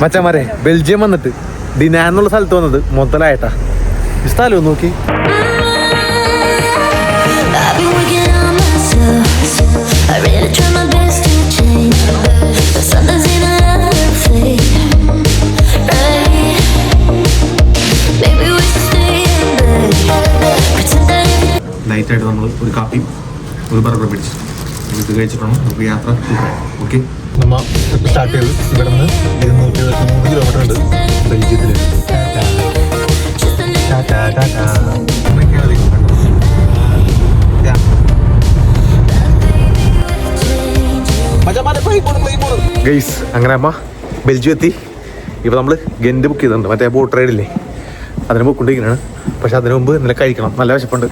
മച്ചന്മാരെ ബെൽജിയം വന്നിട്ട് ഡിനാൻ എന്നുള്ള സ്ഥലത്ത് വന്നത് മുതലായിട്ടാ. ഈ സ്ഥലം നോക്കി. നൈറ്റായിട്ട് നമ്മൾ ഒരു കാപ്പിയും ഒരു ബർഗർ പിടിച്ചു. ഇത് കഴിച്ചിട്ടാണ് നമുക്ക് യാത്ര ഓക്കെ. നമ്മൾ സ്റ്റാർട്ട് ചെയ്ത് ഇവിടെ നിന്ന് 273 കിലോമീറ്റർ ഉണ്ട് ബെൽജിയത്തിൽ. ഗൈസ് അങ്ങനെ അമ്മ ബെൽജിയം എത്തി. ഇപ്പം നമ്മൾ ഗെൻറ്റ് ബുക്ക് ചെയ്തിട്ടുണ്ട്, മറ്റേ ബോട്ട് റൈഡില്ലേ അതിന് ബുക്ക് കൊണ്ടിരിക്കുന്നതാണ്. പക്ഷെ അതിന് മുമ്പ് ഇന്നലെ കഴിക്കണം, നല്ല വിശപ്പുണ്ട്.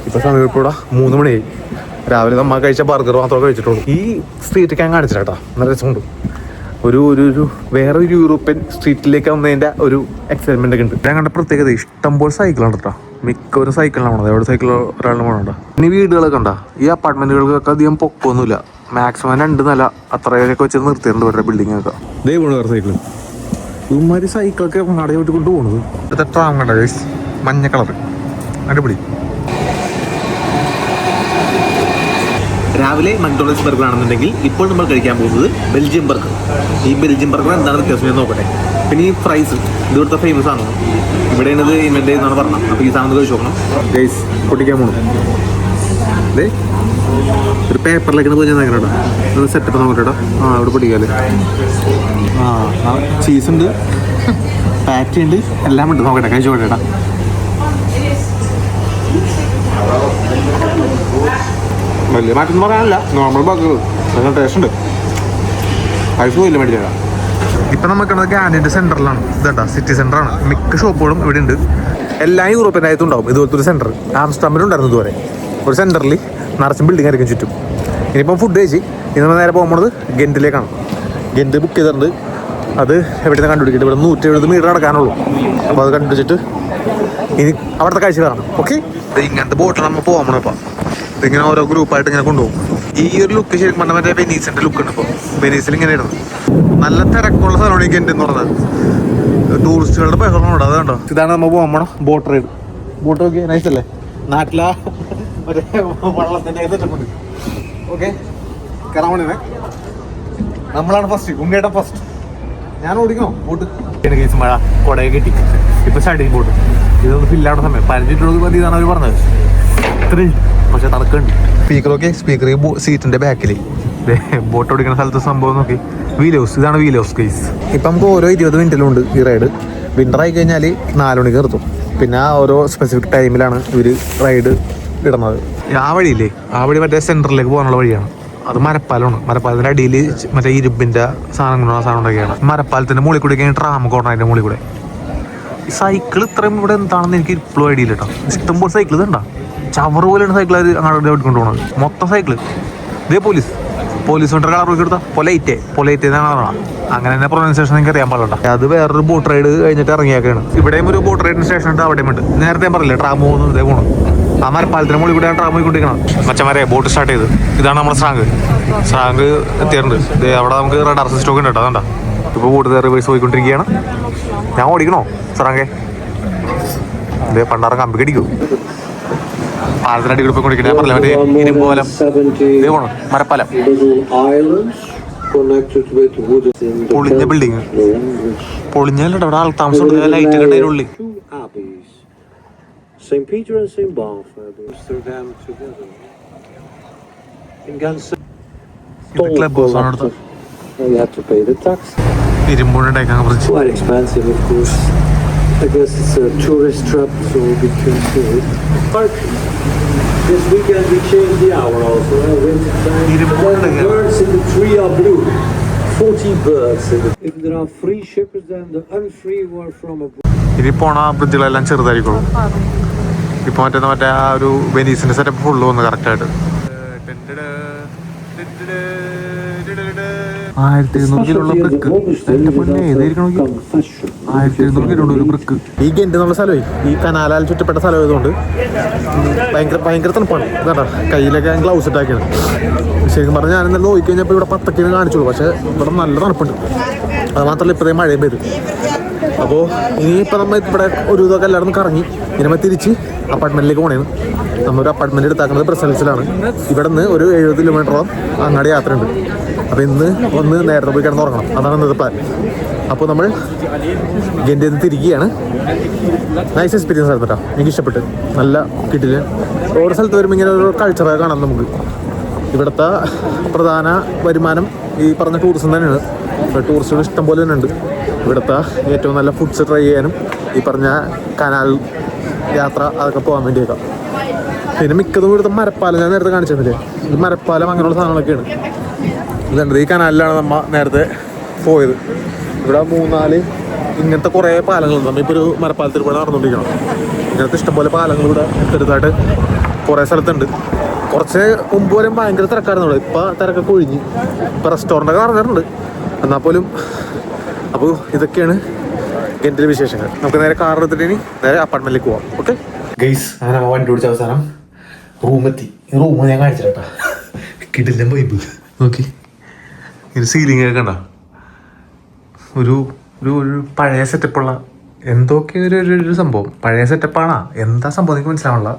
ഇപ്പോൾ സമയം ഇപ്പോൾ 3 മണിയായി. രാവിലെ നമ്മൾ കഴിച്ച ബർഗർ മാത്രമേ കഴിച്ചിട്ടുള്ളൂ. ഈ സ്ട്രീറ്റ് ഞാൻ കാണിച്ചിട്ടാ, നല്ല രസമുണ്ട്. ഒരു വേറൊരു യൂറോപ്യൻ സ്ട്രീറ്റിലേക്ക് വന്നതിൻ്റെ ഒരു എക്സൈറ്റ്മെൻ്റ് ഒക്കെ ഉണ്ട്. ഞാൻ കണ്ട പ്രത്യേകത ഇഷ്ടംപോലെ സൈക്കിളാണ് കേട്ടോ. മിക്കവരും സൈക്കിളിനാണ് പോണത്. എവിടെ സൈക്കിൾ ഒരാളിന് പോകണ്ട. ഇനി വീടുകളൊക്കെ ഉണ്ടാ, ഈ അപ്പാർട്ട്മെൻറ്റുകൾക്കൊക്കെ അധികം പൊക്കമൊന്നുമില്ല. മാക്സിമം 2 നില അത്രയൊക്കെ വെച്ച് നിർത്തിയിട്ടുണ്ട് ഇവരുടെ ബിൽഡിങ്ങൊക്കെ. ഇതേ പോണു വേറെ സൈക്കിൾ. ഇവന്മാര് സൈക്കിളൊക്കെ നടയെ വിട്ട് കൊണ്ട് പോകുന്നത്. ഇവിടുത്തെ ട്രാം കണ്ട ഗൈസ്, മഞ്ഞ കളർ അടിപൊളി. രാവിലെ മക്ഡൊണാൾഡ്സ് ബർഗർ ആണെന്നുണ്ടെങ്കിൽ ഇപ്പോൾ നമ്മൾ കഴിക്കാൻ പോകുന്നത് ബെൽജിയം ബർഗർ. ഈ ബെൽജിയം ബർഗർ എന്താണ് വ്യത്യാസം ഞാൻ നോക്കട്ടെ. പിന്നെ ഈ ഫ്രൈസ് ഇവിടുത്തെ ഫേമസ് ആണ്. ഇവിടെയാണ് ഇത് ഇൻവെന്റ് ചെയ്യുന്നതാണ് പറഞ്ഞത്. അപ്പോൾ ഈ സാധനം കഴിച്ച് നോക്കണം ഗൈസ്. പൊട്ടിക്കാൻ പോകണം. അതെ ഒരു പേപ്പറിലേക്കാണ് പോയി ഞാൻ കേട്ടോ. സെറ്റപ്പ് നോക്കട്ടെടാ. ഇവിടെ പൊട്ടിക്കാല്ലേ. ചീസ് ഉണ്ട്, പാറ്റി ഉണ്ട്, എല്ലാം ഉണ്ട്. നോക്കട്ടെ, കഴിച്ചു നോക്കട്ടെടാ. വലിയ മാറ്റം പറയാനില്ല, നോർമൽ ബർഗർ. നല്ല ടേസ്റ്റ് ഉണ്ട്. പൈസ പോയില്ല മേടിച്ചേക്കാം. ഇപ്പം നമുക്കുള്ളത് ഗാനിൻ്റെ സെൻറ്ററിലാണ്. ഇതാ സിറ്റി സെൻറ്ററാണ്. മിക്ക ഷോപ്പുകളും ഇവിടെ ഉണ്ട്. എല്ലാ യൂറോപ്യൻ രാജ്യത്തും ഉണ്ടാവും ഇതുപോലത്തെ ഒരു സെൻറ്റർ. ആംസ്റ്റർഡാമിലുണ്ടായിരുന്നു ഇതുവരെ ഒരു സെൻറ്ററിൽ നിറച്ചും ബിൽഡിംഗ് ആയിരിക്കും ചുറ്റും. ഇനിയിപ്പം ഫുഡ് കഴിച്ച് ഇനി നമ്മൾ നേരെ പോകുന്നത് ഗെൻറ്റിലേക്കാണ്. ഗെൻറ്റ് ബുക്ക് ചെയ്തിട്ടുണ്ട്. അത് എവിടെ നിന്ന് കണ്ടുപിടിച്ചിട്ട് ഇവിടെ 170 മീറ്റർ നടക്കാനുള്ളൂ. അപ്പോൾ അത് കണ്ടുപിടിച്ചിട്ട് ഇനി അവിടുത്തെ കാഴ്ച കാണണം. ഓക്കെ, ഇങ്ങനത്തെ ബോട്ടിൽ നമ്മൾ പോകാൻ പോകണം. ഇപ്പം ഇതിങ്ങനെ ഓരോ ഗ്രൂപ്പായിട്ട് ഇങ്ങനെ കൊണ്ടുപോകും. ഈ ഒരു ലുക്ക് ശരിക്കും പറഞ്ഞാൽ മറ്റേ വെനീസിൻ്റെ ലുക്ക് ഉണ്ട്. ഇപ്പോൾ വെനീസിൽ ഇങ്ങനെ ഇടുന്നത് നല്ല തിരക്കുള്ള സ്ഥലമാണ് ഈ ഗെൻറ്റ് എന്ന് പറഞ്ഞത്. ടൂറിസ്റ്റുകളുടെ ബഹളമുണ്ട്. അത് കണ്ടോ, ഇതാണ് നമ്മൾ പോകാൻ പോകണം ബോട്ട് റൈഡ്. ബോട്ട് നോക്കി നൈസ് അല്ലേ? നാട്ടിലാ മറ്റേ വള്ളത്തിൻ്റെ സെറ്റപ്പുണ്ട്. ഓക്കെ, കയറാൻ വേണ്ടി നമ്മളാണ് ഫസ്റ്റ്. ഉണ്ണിയേട്ടൻ ഫസ്റ്റ്. ഞാൻ ഓടിക്കണോ ബോട്ട്? കേസ് മഴ കുടയെ കെട്ടി ഇപ്പം സ്റ്റാർട്ടിങ് ബോട്ട്. ഇതൊന്ന് ഫില്ലാവുന്ന സമയം 15 മതി എന്നാണ് അവർ പറഞ്ഞത്. ഇത്രയും പക്ഷെ തണുക്കുണ്ട്. സ്പീക്കറൊക്കെ സ്പീക്കർ സീറ്റിൻ്റെ ബാക്കിൽ ബോട്ട് ഓടിക്കുന്ന സ്ഥലത്ത് സംഭവം നോക്കി. വീൽ ഹൗസ്, ഇതാണ് വീൽ ഹൗസ് കേസ്. ഇപ്പം നമുക്ക് ഓരോ 20 മിനിറ്റിലും ഉണ്ട് ഈ റൈഡ്. വിൻ്റർ ആയി കഴിഞ്ഞാൽ 4 മണിക്ക് നിർത്തും. പിന്നെ ഓരോ സ്പെസിഫിക് ടൈമിലാണ് ഇവർ റൈഡ് ഇടുന്നത്. ആ വഴിയില്ലേ, ആ വഴി മറ്റേ സെൻറ്ററിലേക്ക് പോകാനുള്ള വഴിയാണ്. അത് മരപ്പാലമാണ്. മരപ്പാലത്തിൻ്റെ അടിയിൽ മറ്റേ ഇരുമ്പിൻ്റെ സാധനങ്ങളാണ് സാധനം ഉണ്ടാക്കിയാണ്. മരപ്പാലത്തിൻ്റെ മുകളിൽ കൂടെ ട്രാം കോർണർ. അതിൻ്റെ മുകളിൽ കൂടെ ഈ സൈക്കിൾ ഇത്രയും ഇവിടെ എന്താണെന്ന് എനിക്ക് ഇപ്പോഴും ഐഡിയ ഇല്ല കേട്ടോ. ഇഷ്ടംപോലെ സൈക്കിൾ ഇതുണ്ടാ, ചവർ പോലെയാണ് സൈക്കിൾ അവർ അങ്ങോട്ട് ഓടിക്കൊണ്ട് പോകുന്നത്. മൊത്തം സൈക്കിൾ. ഇതേ പോലീസ് കൊണ്ട് കളർ നോക്കി എടുത്താൽ പൊലൈറ്റ് എന്നാണ് പറഞ്ഞത്. അങ്ങനെ തന്നെ പ്രൊനൗൺസിയേഷൻ എനിക്ക് അറിയാൻ പാടില്ല. അത് വേറൊരു ബോട്ട് റൈഡ് കഴിഞ്ഞിട്ട് ഇറങ്ങിയൊക്കെയാണ്. ഇവിടെയും ഒരു ബോട്ട് റൈഡിന് സ്റ്റേഷൻ ഉണ്ട്, അവിടെയും ഉണ്ട്. നേരത്തെ പറഞ്ഞില്ലേ ട്രാം പോകുന്നു, ഇതേ പോകണം. ആ മരപ്പാലത്തിന് മുകളിൽ കൂടെ ട്രാം പോയിക്കൊണ്ടിരിക്കണം. മച്ചന്മാരെ ബോട്ട് സ്റ്റാർട്ട് ചെയ്ത്. ഇതാണ് നമ്മുടെ സ്രാങ്ക് എത്തിയിട്ടുണ്ട്. അവിടെ നമുക്ക് റഡാർ സിസ്റ്റം ഒക്കെ ഉണ്ട് കേട്ടോ. അതുകൊണ്ടാ ഇപ്പോൾ ബോട്ട് റിവേഴ്സ് പോയിക്കൊണ്ടിരിക്കുകയാണ്. ഞാൻ ഓടിക്കണോ സ്രാങ്കെ? ഇതേ പണ്ടാറം കമ്പി കടിക്കൂ. പാലത്തിനടി കൂടെ പോയിക്കൊണ്ടിരിക്കണം. ഞാൻ പറഞ്ഞില്ല മറ്റേ ഇരുമ്പോലം. ഇതേ പോണം മരപ്പാലം. പൊളിഞ്ഞ ബിൽഡിങ്. പൊളിഞ്ഞല്ലോ അവിടെ ആൾ താമസം. ലൈറ്റ് കണ്ടതിനുള്ളിൽ St. Peter and St. Bartholomew, Amsterdam together. In Gansen, you have to pay the tax. Quite expensive, of course. I guess it's a tourist trap, so we can do it. Parking. This weekend we changed the hour also. Winter time. The birds in the tree are blue. 40 birds. If there are free shippers, then the unfree were from abroad. ഇനി പോണ ബ്രിഡ്ജുകളെല്ലാം ചെറുതായിരിക്കും. ഇപ്പൊ മറ്റേ ആ ഒരു വെനീസിന്റെ setup full വന്ന് കറക്റ്റായിട്ട്. 1700 kilo brick. 1700 kilo ഒരു ബ്രിക്ക്. ഈ ഗെന്റ് എന്നുള്ള സ്ഥലമേ ഈ കനാലാൽ ചുറ്റപ്പെട്ട സ്ഥലം ആയതുകൊണ്ട് ഭയങ്കര തണുപ്പാണ്. ഇതാ കയ്യിലൊക്കെ ഗ്ലൗസ് ഇട്ടാക്കിയാണ്. ശരിക്കും പറഞ്ഞാൽ ഞാൻ ഇന്നലെ നോക്കി കഴിഞ്ഞപ്പോൾ ഇവിടെ 10 കാണിച്ചുള്ളൂ. പക്ഷെ ഇവിടെ നല്ല തണുപ്പുണ്ട്. അത് മാത്രമല്ല ഇപ്പോഴത്തെ മഴയും പെയ്തു. അപ്പോൾ ഇനിയിപ്പോൾ നമ്മൾ ഇവിടെ ഒരു ഇതൊക്കെ എല്ലാവരും കറങ്ങി ഇനി നമ്മൾ തിരിച്ച് അപ്പാർട്ട്മെൻറ്റിലേക്ക് പോകണേന്ന്. നമ്മളൊരു അപ്പാർട്ട്മെൻറ്റ് എടുത്താക്കുന്നത് ബ്രസൽസിലാണ്. ഇവിടെ നിന്ന് ഒരു 70 കിലോമീറ്ററോളം അങ്ങാടി യാത്രയുണ്ട്. അപ്പോൾ ഇന്ന് ഒന്ന് നേരത്തെ പോയി കിടന്ന് ഉറങ്ങണം, അതാണ് ഇന്നത്തെ പ്ലാൻ. അപ്പോൾ നമ്മൾ ഗെൻറ്റിൽ നിന്ന് തിരിക്കുകയാണ്. നൈസ് എക്സ്പീരിയൻസ് ആയിരുന്നു കേട്ടോ, എനിക്ക് ഇഷ്ടപ്പെട്ട്. നല്ല കിട്ടില്ല. ഓരോ സ്ഥലത്ത് വരുമ്പോൾ ഇങ്ങനെ ഒരു കൾച്ചറൊക്കെ കാണാം നമുക്ക്. ഇവിടുത്തെ പ്രധാന വരുമാനം ഈ പറഞ്ഞ ടൂറിസം തന്നെയാണ്. ടൂറിസ്റ്റുകൾ ഇഷ്ടം പോലെ തന്നെ ഉണ്ട്. ഇവിടുത്തെ ഏറ്റവും നല്ല ഫുഡ്സ് ട്രൈ ചെയ്യാനും ഈ പറഞ്ഞ കനാൽ യാത്ര അതൊക്കെ പോകാൻ വേണ്ടിയേക്കാം. പിന്നെ മിക്കതും ഇവിടുത്തെ മരപ്പാലം ഞാൻ നേരത്തെ കാണിച്ചിരുന്നില്ലേ, ഈ മരപ്പാലം അങ്ങനെയുള്ള സാധനങ്ങളൊക്കെയാണ്. ഇതുണ്ട്, ഈ കനാലിലാണ് നമ്മൾ നേരത്തെ പോയത്. ഇവിടെ 3-4 ഇങ്ങനത്തെ കുറേ പാലങ്ങളുണ്ട്. നമ്മളിപ്പോൾ ഒരു മരപ്പാലത്തിൽ കൂടെ നടന്നുകൊണ്ടിരിക്കണം. ഇങ്ങനത്തെ ഇഷ്ടംപോലെ പാലങ്ങൾ ഇവിടെ ചെറുതായിട്ട് കുറേ സ്ഥലത്തുണ്ട്. കുറച്ച് മുമ്പ് വരെയും ഭയങ്കര തിരക്കായിരുന്നു ഇവിടെ. ഇപ്പോൾ തിരക്കൊക്കെ ഒഴിഞ്ഞ് ഇപ്പോൾ റെസ്റ്റോറൻ്റൊക്കെ നടന്നിട്ടുണ്ട്. എന്നാൽ പോലും അപ്പോൾ ഇതൊക്കെയാണ് ഗെൻറ്റിലെ വിശേഷങ്ങൾ. നമുക്ക് നേരെ കാർ എടുത്തിട്ട് ഇനി നേരെ അപ്പാർട്ട്മെൻറ്റിലേക്ക് പോവാം. ഓക്കെ ഗൈസ്, അങ്ങനെ വണ്ടി ഓടിച്ച അവസാനം റൂമെത്തി. ഈ റൂം ഞാൻ കാണിച്ചിട്ടാ, കിടിലൻ വൈബ്. നോക്കി ഇത് സീലിംഗ് ഒക്കെ കണ്ടോ, ഒരു ഒരു പഴയ സെറ്റപ്പുള്ള എന്തൊക്കെ ഒരു സംഭവം. പഴയ സെറ്റപ്പാണോ എന്താ സംഭവം എനിക്ക് മനസ്സിലാവണില്ല.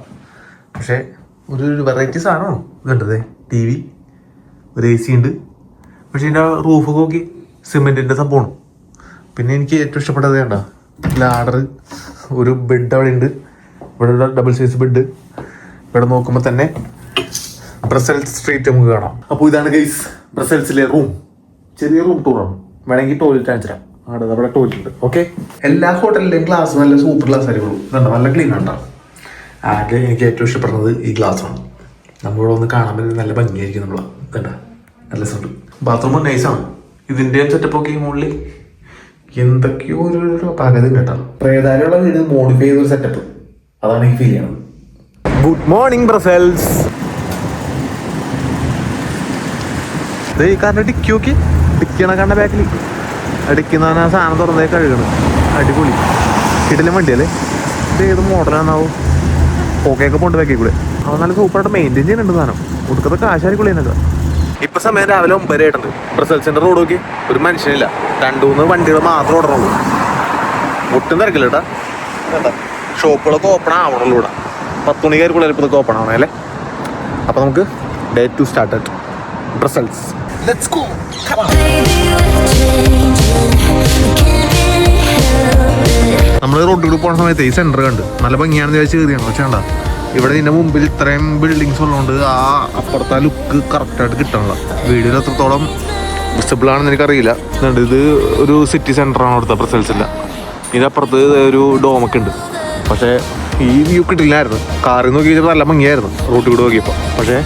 പക്ഷേ ഒരു വെറൈറ്റി സാധനമാണ് കണ്ടത്. ടി വി, ഒരു AC ഉണ്ട്. പക്ഷേ ഇതിൻ്റെ റൂഫ് നോക്കി സിമെൻറ്റിൻ്റെ സംഭവമാണ്. പിന്നെ എനിക്ക് ഏറ്റവും ഇഷ്ടപ്പെട്ടത് കണ്ട ലാഡർ, ഒരു ബെഡ് അവിടെ ഉണ്ട്. ഇവിടെ ഡബിൾ സൈസ് ബെഡ്. ഇവിടെ നോക്കുമ്പോൾ തന്നെ ബ്രസൽസ് സ്ട്രീറ്റ് നമുക്ക് കാണാം. അപ്പോൾ ഇതാണ് ഗൈസ് ബ്രസൽസിലെ റൂം. ചെറിയ റൂം ടൂറാണ്. വേണമെങ്കിൽ ടോയ്ലറ്റ് കാണിച്ചു തരാം. അവിടെ നമ്മുടെ ടോയ്ലറ്റ് ഉണ്ട്. ഓക്കെ, എല്ലാ ഹോട്ടലിലെയും ഗ്ലാസ് നല്ല സൂപ്പർ ഗ്ലാസ് ആയിരിക്കും. ഇതുണ്ട്, നല്ല ക്ലീൻ ഉണ്ടാവും. ആകെ എനിക്ക് ഏറ്റവും ഇഷ്ടപ്പെടുന്നത് ഈ ഗ്ലാസ്സാണ്. നമ്മളിവിടെ ഒന്ന് കാണാൻ പറ്റുന്ന നല്ല ഭംഗിയായിരിക്കും. നമ്മൾ കണ്ട നല്ല രസമുണ്ട്. ബാത്റൂം നൈസാണ്. ഇതിൻ്റെ സെറ്റപ്പൊക്കെ ഈ മുകളിൽ എന്തൊക്കെയോ ഒരു പകതി കേട്ടോ. പ്രേതാലുള്ള വീട് മോഡിഫൈ ചെയ്തൊരു സെറ്റപ്പ്, അതാണ് എനിക്ക് ഫീൽ ചെയ്യണത്. Good morning Brussels. ഈ കാറിൻ്റെ ഡിക്കി നോക്കി, ഡിക്കിയാണ് കണ്ട ബാക്കിൽ അടിക്കുന്ന സാധനം തുറന്നേ കഴുകണം. അടിപൊളി കിടിലൻ വണ്ടിയല്ലേ. ഇത് ഏത് മോഡലാണാവും. ഓക്കെയൊക്കെ കൊണ്ട് ബാക്കി കൂടെ അത് നല്ല സൂപ്പറായിട്ട് മെയിൻറ്റെയിൻ ചെയ്യുന്നുണ്ട് സാധനം. കൊടുക്കത്തെ കാശാരിക്കുള്ളി എന്നൊക്കെ. ഇപ്പം സമയം രാവിലെ 9 ആയിട്ടുണ്ട്. ബ്രസൽസിൻ്റെ റോഡ് നോക്കി ഒരു മനുഷ്യനില്ല. 2-3 വണ്ടികൾ മാത്രം ഓടണുള്ളൂ. ഒട്ടും തിരക്കില്ല കേട്ടാ. കേട്ടാ ഷോപ്പുകളൊക്കെ ഓപ്പൺ ആവണുള്ളൂ ഇവിടെ. 10 മണിക്കാർക്കുള്ളിൽ ഇപ്പോൾ ഇതൊക്കെ ഓപ്പൺ ആവണേ അല്ലേ. അപ്പോൾ നമുക്ക് ഡേ 2 സ്റ്റാർട്ട് ആയിട്ട് ബ്രസൽസ്. Let's go. നമ്മൾ റോഡിൽ കൂടെ പോകുന്ന സമയത്ത് ഈ സെൻറ്റർ കണ്ട് നല്ല ഭംഗിയാണെന്ന് ചോദിച്ചാൽ കയറിയാണ്. പക്ഷേ കണ്ടാ ഇവിടെ ഇതിൻ്റെ മുമ്പിൽ ഇത്രയും ബിൽഡിങ്സ് ഉള്ളതുകൊണ്ട് ആ അപ്പുറത്തെ ലുക്ക് കറക്റ്റായിട്ട് കിട്ടണില്ല. വീഡിയോയിൽ എത്രത്തോളം വിസിബിൾ ആണെന്ന് എനിക്കറിയില്ല. ഇത് ഒരു സിറ്റി സെൻറ്ററാണ് അവിടുത്തെ ബ്രസൽസിൻ്റെ. ഇതിനപ്പുറത്ത് ഒരു ഡോമൊക്കെ ഉണ്ട്. പക്ഷേ ഈ വ്യൂ കിട്ടില്ലായിരുന്നു. കാറിൽ നോക്കി കഴിഞ്ഞപ്പോൾ നല്ല ഭംഗിയായിരുന്നു റോഡിൽ കൂടെ നോക്കിയപ്പോൾ. പക്ഷേ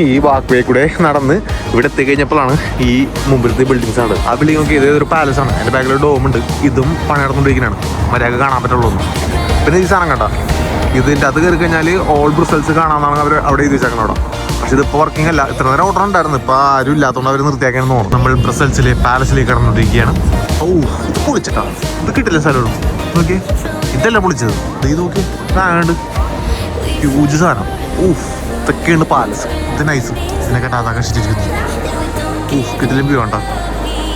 ഈ വാക്ക് വേ കൂടെ നടന്ന് ഇവിടെ എത്തിക്കഴിഞ്ഞപ്പോഴാണ് ഈ മുമ്പിലത്തെ ബിൽഡിങ്സ് ആണ്. ആ ബിൽഡിംഗ് നോക്കി ഇതൊരു പാലസ് ആണ്. എൻ്റെ ബാക്കിൽ ഒരു ഡോമുണ്ട്. ഇതും പണിയെടുത്തുകൊണ്ടിരിക്കുന്നതാണ്. മര്യാദ കാണാൻ പറ്റുള്ളൂ. പിന്നെ ഈ സാധനം കണ്ട ഇതിൻ്റെ അത് കയറി കഴിഞ്ഞാൽ ഓൾ ബ്രസൽസ് കാണാമെന്നാണ് അവർ അവിടെ എഴുതി വെച്ചേക്കുന്നത് അവിടെ. പക്ഷെ ഇതിപ്പോൾ വർക്കിംഗ് അല്ല. ഇത്ര നേരം ഓർഡർ ഉണ്ടായിരുന്നു. ഇപ്പോൾ ആരും ഇല്ലാത്തതുകൊണ്ട് അവർ നിർത്തിയാക്കാനെന്ന് തോന്നുന്നു. നമ്മൾ ബ്രസൽസിലെ പാലസിലേക്ക് കടന്നുകൊണ്ടിരിക്കുകയാണ്. ഓ ഇത് പൊളിച്ചിട്ടാ. ഇത് കിട്ടില്ല സ്ഥലം നോക്കി. ഇതല്ല പൊളിച്ചത്. ഇത് നോക്കി സാധനമുണ്ട്. ഹ്യൂജ് സാധനം. ഊഫ് ഇതൊക്കെയുണ്ട് പാലസ്. ഇത് നൈസ്. ഇതിനൊക്കെ ആകർഷിച്ചിരിക്കുന്നു. ഊഫ് കിട്ടിലും വ്യൂ ഉണ്ടോ.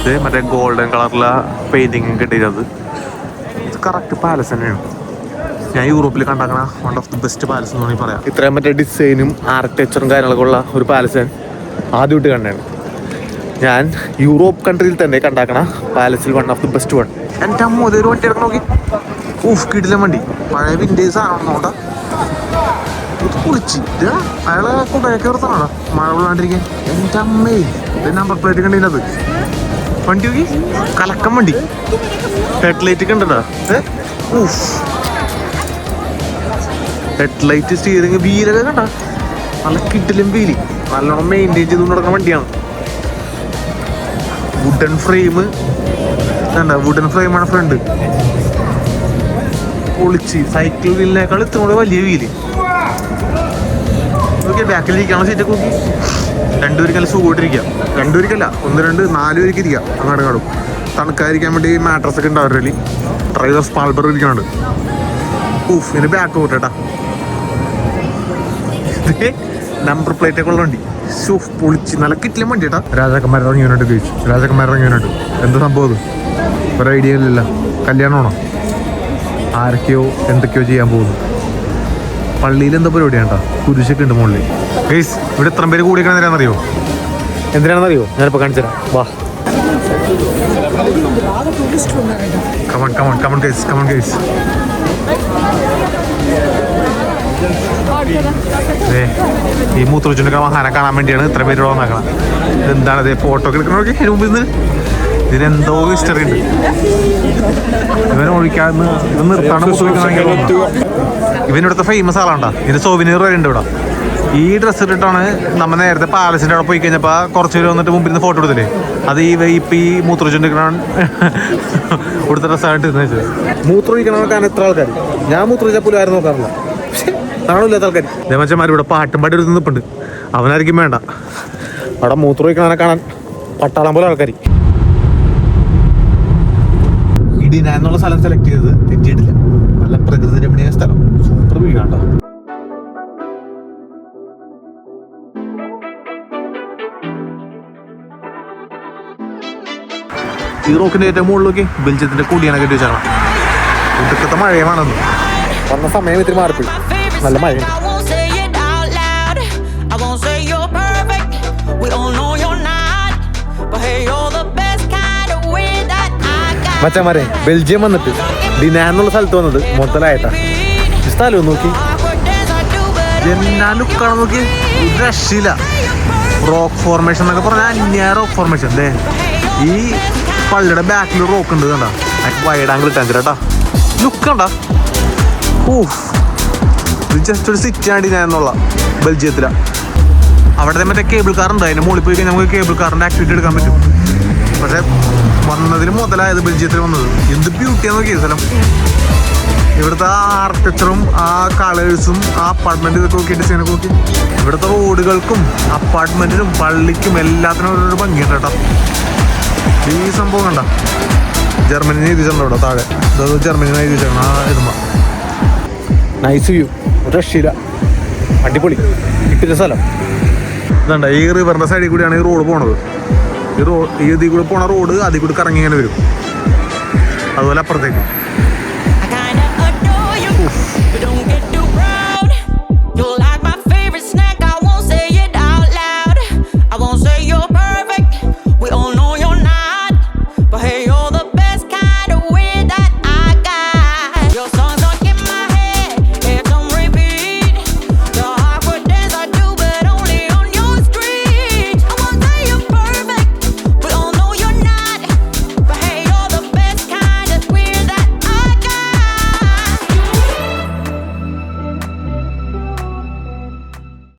ഇത് മറ്റേ ഗോൾഡൻ കളറിലെ പെയിൻറ്റിങ് കിട്ടിയത്. ഇത് കറക്റ്റ് പാലസ് തന്നെയാണ്. ഞാൻ യൂറോപ്പിൽ കണ്ടാക്കണ one of the best palace എന്ന് വേണമെങ്കിൽ പറയാം. ഇത്രയും മറ്റേ ഡിസൈനും ആർക്കിടെക്ചറും കാര്യങ്ങളൊക്കെ ഉള്ള ഒരു പാലസ് ഞാൻ ആദ്യമായിട്ട് കണ്ടാണ്. ഞാൻ യൂറോപ്പ് കൺട്രിയിൽ തന്നെ കണ്ടാക്കണ പാലസിൽ one of the best one. എൻ്റെ അമ്മ ഒരു വണ്ടി ഇറങ്ങി നോക്കി. ഊഫ് കിടിലൻ വണ്ടി. പഴയ വിൻറ്റേജ് ആണെന്നോണ്ടാ. ഇത് പൊളിച്ച് അയാളെ കൊണ്ടൊക്കെ നിർത്തണോടാ മഴ കൊള്ളാണ്ടിരിക്കാൻ. എൻ്റെ അമ്മേ ഇത് നമ്പർ പ്ലേറ്റ് കണ്ടത് വണ്ടി നോക്കി. കലക്കം വണ്ടി. ഹെഡ്ലൈറ്റ് കണ്ടടാ. ഊഫ് ഹെഡ്ലൈറ്റ്, സ്റ്റിയറിങ്, വീലൊക്കെ കണ്ട നല്ല കിട്ടിലും വീല്. നല്ലോണം മെയിൻറ്റെയിൻ ചെയ്ത് നടക്കുന്ന വണ്ടിയാണ്. വുഡൻ ഫ്രെയിം കണ്ട. വുഡൻ ഫ്രെയിമാണ് ഫ്രണ്ട്. പൊളിച്ച് സൈക്കിൾ വീലിനേക്കാൾ ഇത്ര കൂടെ വലിയ വീല്. ഓക്കെ ബാക്കിലിരിക്കാനുള്ള സീറ്റൊക്കെ നോക്കി. 2 പേർക്കല്ല സുഖമായിട്ടിരിക്കാം. 2 പേർക്കല്ല 1, 2, 4 പേർക്ക് ഇരിക്കാം. അങ്ങോട്ട് കാണും. തണുക്കാതിരിക്കാൻ വേണ്ടി മാട്രസ് ഒക്കെ ഉണ്ട് അവരുടെ. ഡ്രൈവർ സ്പാൾബർ ഇരിക്കാനുണ്ട്. ഊഫ് ഇതിന് ബാക്ക് പോട്ടെട്ടാ. നമ്പർ പ്ലേറ്റ് ഒക്കെ ഉള്ള വണ്ടി. സൂഫ് പൊളിച്ച് നല്ല കിട്ടിലും വണ്ടി കേട്ടാ. രാജാക്കന്മാർ ഇറങ്ങിയവനുണ്ട്. രാജാക്കന്മാർ ഇറങ്ങിയവനുണ്ട്. എന്താ സംഭവം? ഒരു ഐഡിയ ഇല്ലല്ലോ. കല്യാണമാണോ? ആരൊക്കെയോ എന്തൊക്കെയോ ചെയ്യാൻ പോകുന്നു. പള്ളിയിൽ എന്താ പരിപാടിയാണ് കേട്ടോ. കുരിശൊക്കെ ഉണ്ട് മുകളിൽ. ഗൈസ് ഇവിടെ എത്ര പേര് കൂടിയിരിക്കണം എന്തിനാണെന്നറിയോ? എന്തിനാണെന്നറിയോ? ഞാനിപ്പോൾ കാണിച്ചു തരാം. വാ, come on come on come on guys, come on guys. ഈ മൂത്രച്ചുണ്ടൊക്കെ മഹാനെ കാണാൻ വേണ്ടിയാണ് ഇത്ര പേര് ഇവിടെ വന്നേക്കണം. എന്താണത്? ഫോട്ടോ ഒക്കെ എടുക്കണോക്കെ അതിന് മുമ്പിൽ നിന്ന് ഇതിനെന്തോ ഹിസ്റ്ററി ഉണ്ട്. ഇവൻ ഒഴിക്കാന്ന് ഇത് നിർത്താണ്ട് ഇവനിവിടുത്തെ ഫേമസ് ആളാണ്ടാ. ഇതിന്റെ സോവിനിയർ വരെ ഉണ്ട് ഇവിടെ. ഈ ഡ്രസ്സ് ഇട്ടിട്ടാണ് നമ്മൾ നേരത്തെ പാലസിന്റെ അവിടെ പോയി കഴിഞ്ഞപ്പോൾ കുറച്ച് പേര് വന്നിട്ട് മുമ്പിൽ നിന്ന് ഫോട്ടോ എടുത്തില്ലേ, അത് ഈ ഇപ്പം ഈ മൂത്രമൊഴിച്ചുകൊണ്ടിരിക്കണ ഇവിടുത്തെ ഡ്രസ്സായിട്ട് വെച്ചത്. മൂത്രം ഒഴിക്കണ എത്ര ആൾക്കാർ? ഞാൻ മൂത്രം ഒഴിച്ചാൽ പോലും ആരും നോക്കാറില്ല. കാണൂല്ലാത്ത ആൾക്കാർ. ദേവച്ചന്മാർ ഇവിടെ പാട്ടും പാടി ഒരു നിൽപ്പുണ്ട്. അവനായിരിക്കും വേണ്ട. അവിടെ മൂത്രം ഒഴിക്കണവനെ കാണാൻ പട്ടാളം പോലെ ആൾക്കാർ. ഇടിന എന്നുള്ള സ്ഥലം സെലക്ട് ചെയ്തത് തെറ്റിയിട്ടില്ല. നല്ല പ്രകൃതി രമണീയ സ്ഥലം, സൂപ്പർ വ്യൂ കാണാം. ഈ റോക്കിന്റെ ഏറ്റവും മുകളിലൊക്കെ ബെൽജിയത്തിന്റെ കൂടിയാണ് കെട്ടി വെച്ചാണ്. ഇതൊക്കെ മഴയുമാണെന്ന് വന്ന സമയം ഇത്തിരി മാറിപ്പോയി. നല്ല മഴ. മച്ചമാരെ ബെൽജിയം വന്നിട്ട് ഡിന എന്നുള്ള സ്ഥലത്ത് വന്നത് മൊത്തലായിട്ടാ. സ്ഥലം നോക്കി എന്നാ ലുക്കാണ് നോക്കി. രക്ഷയില്ല. റോക്ക് ഫോർമേഷൻ എന്നൊക്കെ പറഞ്ഞാൽ അന്യ റോക്ക് ഫോർമേഷൻ. അല്ലേ ഈ പള്ളിയുടെ ബാക്കിൽ റോക്ക് ഉണ്ട് കണ്ടാ. വൈഡ് ആംഗിൾ ഇട്ടാൻ ചേട്ടാ. ലുക്കണ്ട. ഇത് ജസ്റ്റ് ഒരു സിറ്റി ആണ് ഡിന എന്നുള്ള ബെൽജിയത്തില. അവിടെ മറ്റേ കേബിൾ കാർ ഉണ്ട്. അതിന്റെ മുകളിൽ പോയി കഴിഞ്ഞാൽ നമുക്ക് കേബിൾ കാറിന്റെ ആക്ടിവിറ്റി എടുക്കാൻ പറ്റും. പക്ഷെ വന്നതിന് മുതലായത് ബെൽജിയത്തിൽ വന്നത്. എന്ത് ബ്യൂട്ടിയാന്ന് നോക്കിയ സ്ഥലം. ഇവിടുത്തെ ആ ആർക്കിടെക്ചറും ആ കളേഴ്സും ആ അപ്പാർട്ട്മെന്റ് ഇതൊക്കെ നോക്കി ഡിസൈനൊക്കെ നോക്കി. ഇവിടുത്തെ റോഡുകൾക്കും അപ്പാർട്ട്മെന്റിനും പള്ളിക്കും എല്ലാത്തിനും ഒരു ഭംഗിയുണ്ട് കേട്ടോ. ഈ സംഭവം കണ്ട ജർമ്മനി എഴുതിച്ചിട്ടുണ്ട് ഇവിടെ താഴെ. ജർമ്മനി എഴുതിച്ചാണ് ആ ഇതുമ്പോ. നൈസ് വ്യൂ, രക്ഷയില്ല, അടിപൊളി കിട്ടിയ സ്ഥലം. ഇതുണ്ട ഈ റിവറിന്റെ സൈഡിൽ കൂടിയാണ് ഈ റോഡ് പോണത്. ഈ ഇതിൽ കൂടെ പോണ റോഡ് അതിൽ കൂടി കറങ്ങി ഇങ്ങനെ വരും. അതുപോലെ അപ്പുറത്തേക്ക്